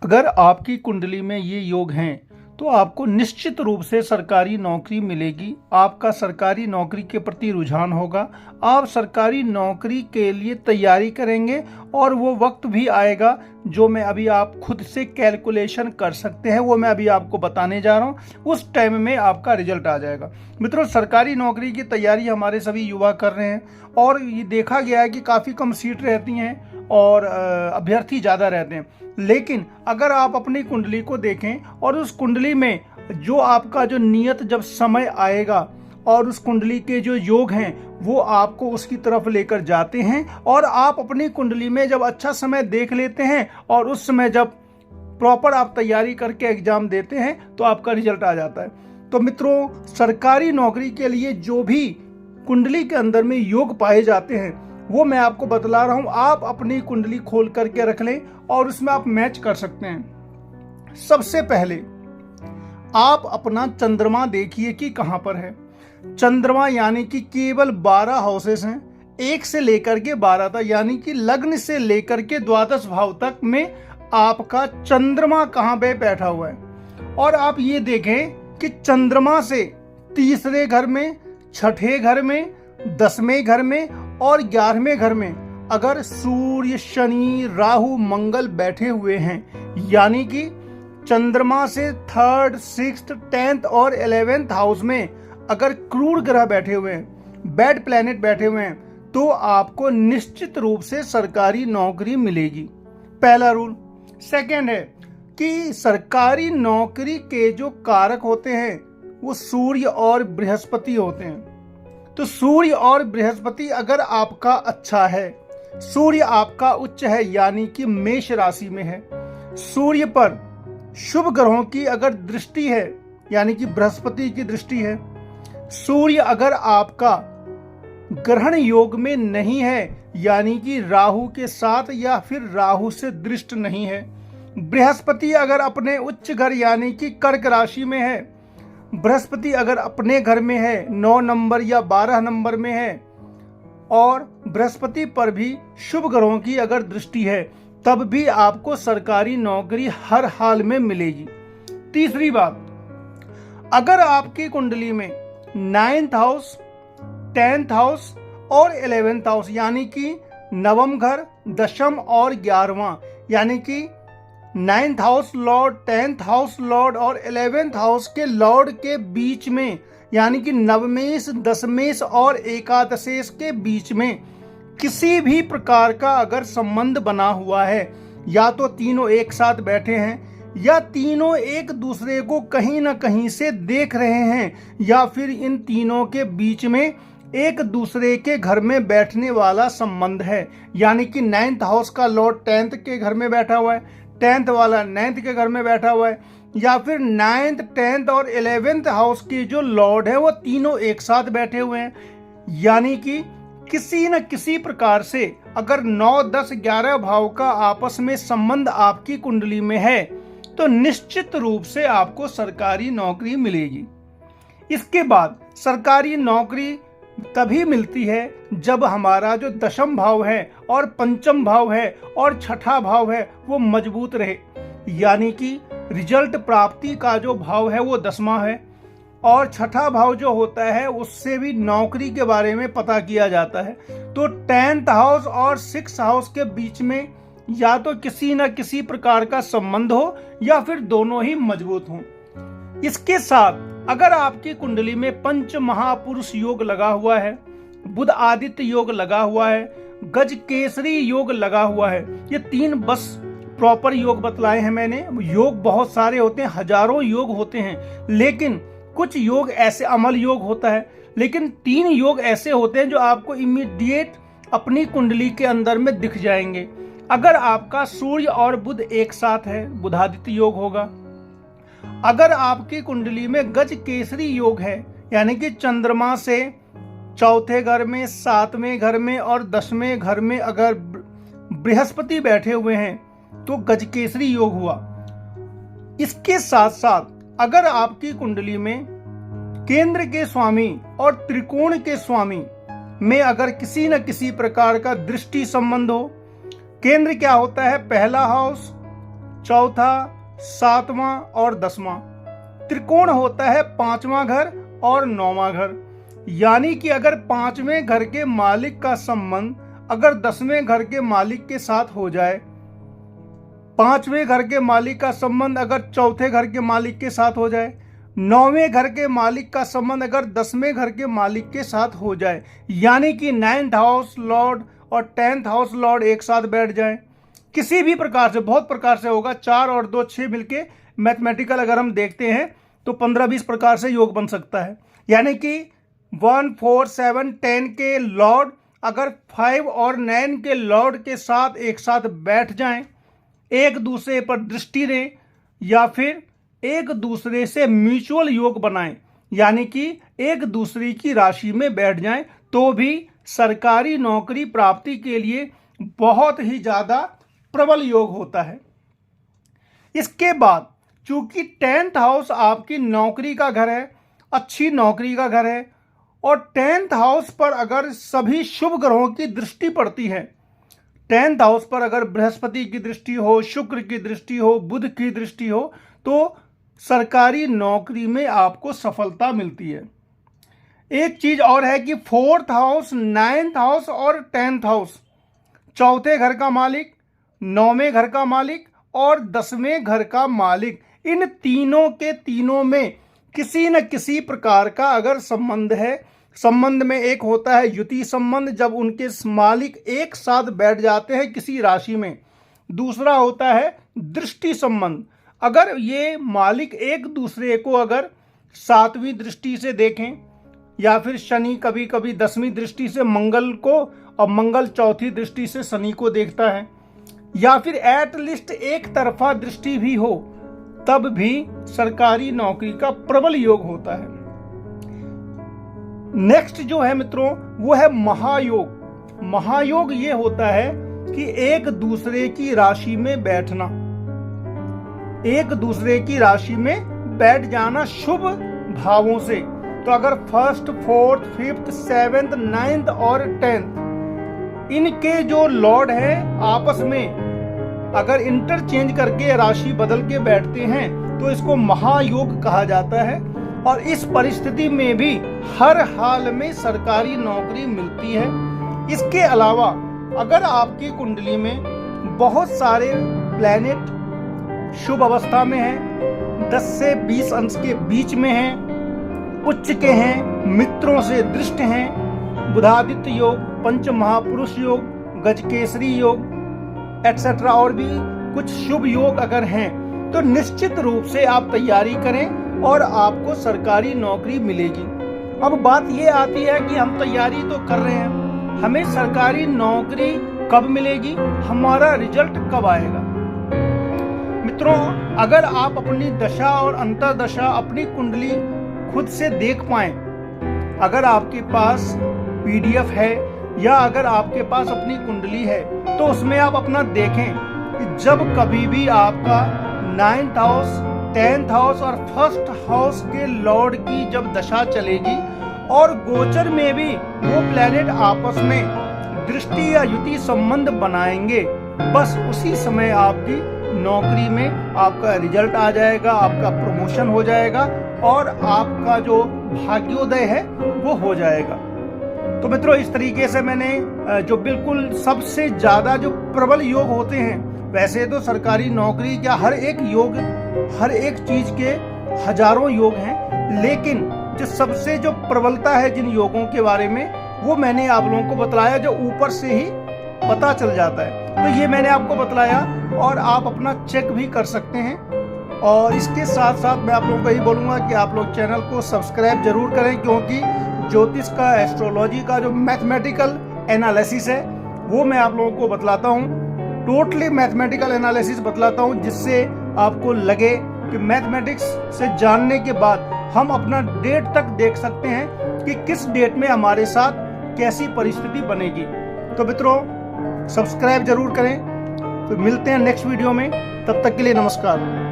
अगर आपकी कुंडली में ये योग हैं तो आपको निश्चित रूप से सरकारी नौकरी मिलेगी। आपका सरकारी नौकरी के प्रति रुझान होगा। आप सरकारी नौकरी के लिए तैयारी करेंगे और वो वक्त भी आएगा जो मैं अभी आप खुद से कैलकुलेशन कर सकते हैं, वो मैं अभी आपको बताने जा रहा हूँ। उस टाइम में आपका रिजल्ट आ जाएगा। मित्रों, सरकारी नौकरी की तैयारी हमारे सभी युवा कर रहे हैं और ये देखा गया है कि काफ़ी कम सीट रहती हैं और अभ्यर्थी ज़्यादा रहते हैं। लेकिन अगर आप अपनी कुंडली को देखें और उस कुंडली में जो आपका जो नियत जब समय आएगा और उस कुंडली के जो योग हैं वो आपको उसकी तरफ लेकर जाते हैं और आप अपनी कुंडली में जब अच्छा समय देख लेते हैं और उस समय जब प्रॉपर आप तैयारी करके एग्जाम देते हैं तो आपका रिजल्ट आ जाता है। तो मित्रों, सरकारी नौकरी के लिए जो भी कुंडली के अंदर में योग पाए जाते हैं वो मैं आपको बतला रहा हूं। आप अपनी कुंडली खोल करके रख लें और उसमें आप मैच कर सकते हैं। सबसे पहले आप अपना चंद्रमा देखिए कि कहां पर है। चंद्रमा यानी कि केवल 12 हाउसेस हैं, 1 से लेकर के 12 तक, यानी कि लग्न से लेकर के द्वादश भाव तक में आपका चंद्रमा कहां पे बैठा हुआ है। और आप ये देखें कि चंद्रमा से तीसरे घर में, छठे घर में, 10वें घर में और 11वें घर में अगर सूर्य, शनि, राहु, मंगल बैठे हुए हैं, यानी कि चंद्रमा से 3rd, 6th, 10th और 11th हाउस में अगर क्रूर ग्रह बैठे हुए हैं, बैड प्लैनेट बैठे हुए हैं, तो आपको निश्चित रूप से सरकारी नौकरी मिलेगी। पहला रूल। सेकंड है कि सरकारी नौकरी के जो कारक होते हैं वो सूर्य और बृहस्पति होते हैं। तो सूर्य और बृहस्पति अगर आपका अच्छा है, सूर्य आपका उच्च है यानी कि मेष राशि में है, सूर्य पर शुभ ग्रहों की अगर दृष्टि है यानी कि बृहस्पति की दृष्टि है, सूर्य अगर आपका ग्रहण योग में नहीं है यानी कि राहु के साथ या फिर राहु से दृष्ट नहीं है, बृहस्पति अगर अपने उच्च घर यानी कि कर्क राशि में है, बृहस्पति अगर अपने घर में है 9 नंबर या 12 नंबर में है और बृहस्पति पर भी शुभ ग्रहों की अगर दृष्टि है, तब भी आपको सरकारी नौकरी हर हाल में मिलेगी। तीसरी बात, अगर आपकी कुंडली में 9th हाउस, 10th हाउस और 11th हाउस यानी कि नवम घर, दशम और 11वां, यानी कि 9th house Lord, 10th house Lord और 11th हाउस के लॉर्ड के बीच में, यानी कि नवमेश, दशमेश और एकादशेश के बीच में किसी भी प्रकार का अगर संबंध बना हुआ है, या तो तीनों एक साथ बैठे हैं या तीनों एक दूसरे को कहीं ना कहीं से देख रहे हैं, या फिर इन तीनों के बीच में एक दूसरे के घर में बैठने वाला संबंध है, यानी कि 9th हाउस का लॉर्ड 10th के घर में बैठा हुआ है, 10th वाला 9th के घर में बैठा हुआ है, या फिर 9th, 10th और 11th हाउस के जो लॉर्ड है वो तीनों एक साथ बैठे हुए हैं, यानी कि किसी न किसी प्रकार से अगर 9, 10, 11 भाव का आपस में संबंध आपकी कुंडली में है तो निश्चित रूप से आपको सरकारी नौकरी मिलेगी। इसके बाद सरकारी नौकरी तभी मिलती है जब हमारा जो दशम भाव है और पंचम भाव है और छठा भाव है वो मजबूत रहे, यानी कि रिजल्ट प्राप्ति का जो भाव है वो 10वां है और छठा भाव जो होता है उससे भी नौकरी के बारे में पता किया जाता है। तो 10th हाउस और 6th हाउस के बीच में या तो किसी न किसी प्रकार का संबंध हो या फिर दोनों ही मजबूत हों। इसके साथ अगर आपकी कुंडली में पंच महापुरुष योग लगा हुआ है, बुध आदित्य योग लगा हुआ है, गज केसरी योग लगा हुआ है, ये 3 बस प्रॉपर योग बतलाए हैं मैंने। योग बहुत सारे होते हैं, हजारों योग होते हैं, लेकिन कुछ योग ऐसे, अमल योग होता है, लेकिन 3 योग ऐसे होते हैं जो आपको इमीडिएट अपनी कुंडली के अंदर में दिख जाएंगे। अगर आपका सूर्य और बुध एक साथ है, बुधादित्य योग होगा। अगर आपकी कुंडली में गज केसरी योग है यानी कि चंद्रमा से चौथे घर में, 7वें घर में और 10वें घर में अगर बृहस्पति बैठे हुए हैं तो गज केसरी योग हुआ। इसके साथ साथ अगर आपकी कुंडली में केंद्र के स्वामी और त्रिकोण के स्वामी में अगर किसी न किसी प्रकार का दृष्टि संबंध हो, केंद्र क्या होता है, पहला हाउस चौथा, सातवां और 10वां। त्रिकोण होता है 5वां घर और 9वां घर। यानी कि अगर 5वें घर के मालिक का संबंध अगर 10वें घर के मालिक के साथ हो जाए, 5वें घर के मालिक का संबंध अगर चौथे घर के मालिक के साथ हो जाए, 9वें घर के मालिक का संबंध अगर 10वें घर के मालिक के साथ हो जाए, यानी कि 9th हाउस लॉर्ड और 10th हाउस लॉर्ड एक साथ बैठ जाए, किसी भी प्रकार से, बहुत प्रकार से होगा, 4 और 2 6 मिलके मैथमेटिकल अगर हम देखते हैं तो 15-20 प्रकार से योग बन सकता है। यानी कि 1 4 7 10 के लॉर्ड अगर 5 और 9 के लॉर्ड के साथ एक साथ बैठ जाएं, एक दूसरे पर दृष्टि दें या फिर एक दूसरे से म्यूचुअल योग बनाएं, यानी कि एक दूसरे की राशि में बैठ जाएं, तो भी सरकारी नौकरी प्राप्ति के लिए बहुत ही ज़्यादा प्रबल योग होता है। इसके बाद चूंकि 10th हाउस आपकी नौकरी का घर है, अच्छी नौकरी का घर है, और 10th हाउस पर अगर सभी शुभ ग्रहों की दृष्टि पड़ती है, 10th हाउस पर अगर बृहस्पति की दृष्टि हो, शुक्र की दृष्टि हो, बुध की दृष्टि हो, तो सरकारी नौकरी में आपको सफलता मिलती है। एक चीज और है कि 4th हाउस, 9th हाउस और 10th हाउस, चौथे घर का मालिक, 9वें घर का मालिक और 10वें घर का मालिक, इन तीनों के तीनों में किसी न किसी प्रकार का अगर संबंध है, संबंध में एक होता है युति संबंध, जब उनके मालिक एक साथ बैठ जाते हैं किसी राशि में। दूसरा होता है दृष्टि संबंध, अगर ये मालिक एक दूसरे को अगर 7वीं दृष्टि से देखें, या फिर शनि कभी कभी 10वीं दृष्टि से मंगल को, और मंगल चौथी दृष्टि से शनि को देखता है, या फिर एटलीस्ट एक तरफा दृष्टि भी हो, तब भी सरकारी नौकरी का प्रबल योग होता है। नेक्स्ट जो है मित्रों वो है महायोग। महायोग ये होता है कि एक दूसरे की राशि में बैठना, एक दूसरे की राशि में बैठ जाना शुभ भावों से। तो अगर 1st 4th 5th 7th 9th और 10th इनके जो लॉर्ड है आपस में अगर इंटरचेंज करके राशि बदल के बैठते हैं तो इसको महायोग कहा जाता है। और इस परिस्थिति में भी हर हाल में सरकारी नौकरी मिलती है। इसके अलावा अगर आपकी कुंडली में बहुत सारे प्लैनेट शुभ अवस्था में हैं, 10 से 20 अंश के बीच में हैं, उच्च के हैं, मित्रों से दृष्ट हैं, बुधादित्य योग, पंच महापुरुष योग, गजकेसरी योग एटसेट्रा और भी कुछ शुभ योग अगर हैं, तो निश्चित रूप से आप तैयारी करें और आपको सरकारी नौकरी मिलेगी। अब बात ये आती है कि हम तैयारी तो कर रहे हैं, हमें सरकारी नौकरी कब मिलेगी, हमारा रिजल्ट कब आएगा। मित्रों, अगर आप अपनी दशा और अंतर्दशा, अपनी कुंडली खुद से देख पाएं, अगर आपके पास PDF है या अगर आपके पास अपनी कुंडली है, तो उसमें आप अपना देखें कि जब कभी भी आपका 9th हाउस, 10th हाउस और 1st हाउस के लॉर्ड की जब दशा चलेगी और गोचर में भी वो प्लैनेट आपस में दृष्टि या युति संबंध बनाएंगे, बस उसी समय आपकी नौकरी में आपका रिजल्ट आ जाएगा, आपका प्रमोशन हो जाएगा और आपका जो भाग्योदय है वो हो जाएगा। तो मित्रों, इस तरीके से मैंने जो बिल्कुल सबसे ज्यादा जो प्रबल योग होते हैं, वैसे तो सरकारी नौकरी क्या हर एक योग, हर एक चीज के हजारों योग हैं, लेकिन जो सबसे जो प्रबलता है जिन योगों के बारे में, वो मैंने आप लोगों को बतलाया, जो ऊपर से ही पता चल जाता है। तो ये मैंने आपको बतलाया और आप अपना चेक भी कर सकते हैं। और इसके साथ साथ मैं आप लोगों को यही बोलूँगा कि आप लोग चैनल को सब्सक्राइब जरूर करें, क्योंकि ज्योतिष का, एस्ट्रोलॉजी का जो मैथमेटिकल एनालिसिस है वो मैं आप लोगों को बतलाता हूँ, टोटली मैथमेटिकल एनालिसिस बतलाता हूँ, जिससे आपको लगे कि मैथमेटिक्स से जानने के बाद हम अपना डेट तक देख सकते हैं कि किस डेट में हमारे साथ कैसी परिस्थिति बनेगी। तो मित्रों, सब्सक्राइब जरूर करें। तो मिलते हैं नेक्स्ट वीडियो में, तब तक के लिए नमस्कार।